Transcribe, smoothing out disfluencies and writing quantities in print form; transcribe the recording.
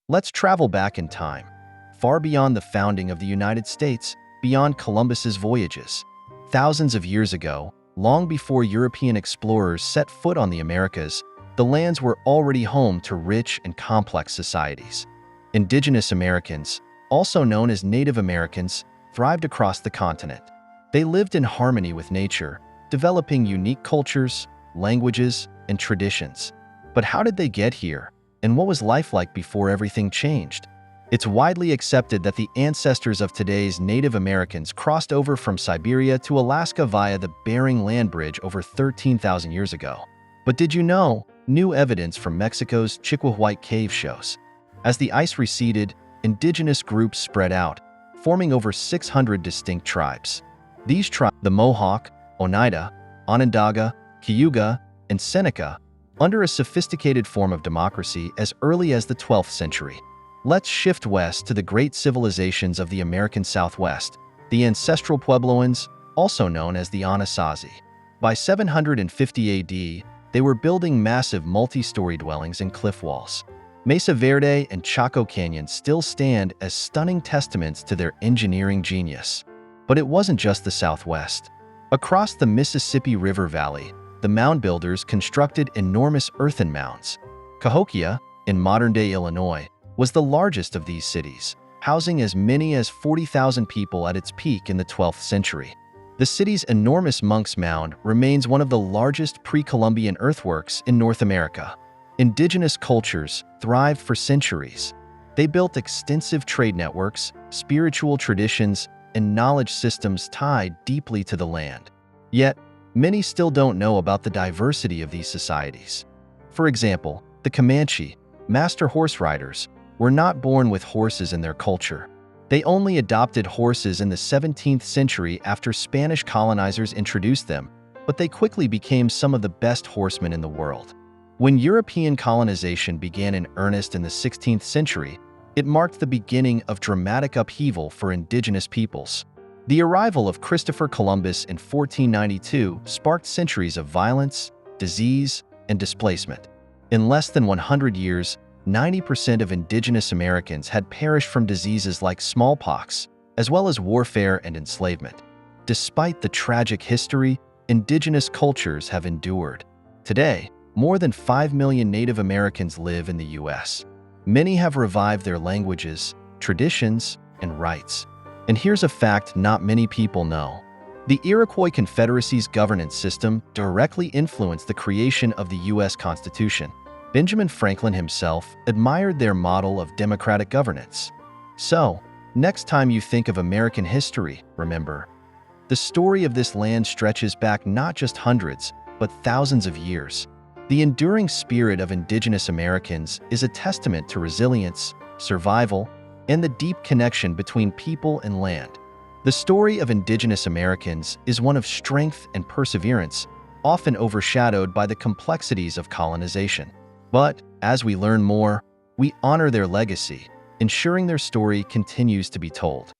Let's travel back in time, far beyond the founding of the United States, beyond Columbus's voyages. Thousands of years ago, long before European explorers set foot on the Americas, the lands were already home to rich and complex societies. Indigenous Americans, also known as Native Americans, thrived across the continent. They lived in harmony with nature, developing unique cultures, languages, and traditions. But how did they get here? And what was life like before everything changed? It's widely accepted that the ancestors of today's Native Americans crossed over from Siberia to Alaska via the Bering Land Bridge over 13,000 years ago. But did you know? New evidence from Mexico's Chiquihuite cave shows. As the ice receded, indigenous groups spread out, forming over 600 distinct tribes. These tribes, the Mohawk, Oneida, Onondaga, Cayuga, and Seneca, under a sophisticated form of democracy as early as the 12th century. Let's shift west to the great civilizations of the American Southwest, the ancestral Puebloans, also known as the Anasazi. By 750 AD, they were building massive multi-story dwellings and cliff walls. Mesa Verde and Chaco Canyon still stand as stunning testaments to their engineering genius. But it wasn't just the Southwest. Across the Mississippi River Valley, the mound builders constructed enormous earthen mounds. Cahokia, in modern-day Illinois, was the largest of these cities, housing as many as 40,000 people at its peak in the 12th century. The city's enormous Monk's Mound remains one of the largest pre-Columbian earthworks in North America. Indigenous cultures thrived for centuries. They built extensive trade networks, spiritual traditions, and knowledge systems tied deeply to the land. Yet, many still don't know about the diversity of these societies. For example, the Comanche, master horse riders, were not born with horses in their culture. They only adopted horses in the 17th century after Spanish colonizers introduced them, but they quickly became some of the best horsemen in the world. When European colonization began in earnest in the 16th century, it marked the beginning of dramatic upheaval for indigenous peoples. The arrival of Christopher Columbus in 1492 sparked centuries of violence, disease, and displacement. In less than 100 years, 90% of indigenous Americans had perished from diseases like smallpox, as well as warfare and enslavement. Despite the tragic history, indigenous cultures have endured. Today, more than 5 million Native Americans live in the U.S. Many have revived their languages, traditions, and rights. And here's a fact not many people know. The Iroquois Confederacy's governance system directly influenced the creation of the U.S. Constitution. Benjamin Franklin himself admired their model of democratic governance. So, next time you think of American history, remember, the story of this land stretches back not just hundreds, but thousands of years. The enduring spirit of indigenous Americans is a testament to resilience, survival, and the deep connection between people and land. The story of indigenous Americans is one of strength and perseverance, often overshadowed by the complexities of colonization. But as we learn more, we honor their legacy, ensuring their story continues to be told.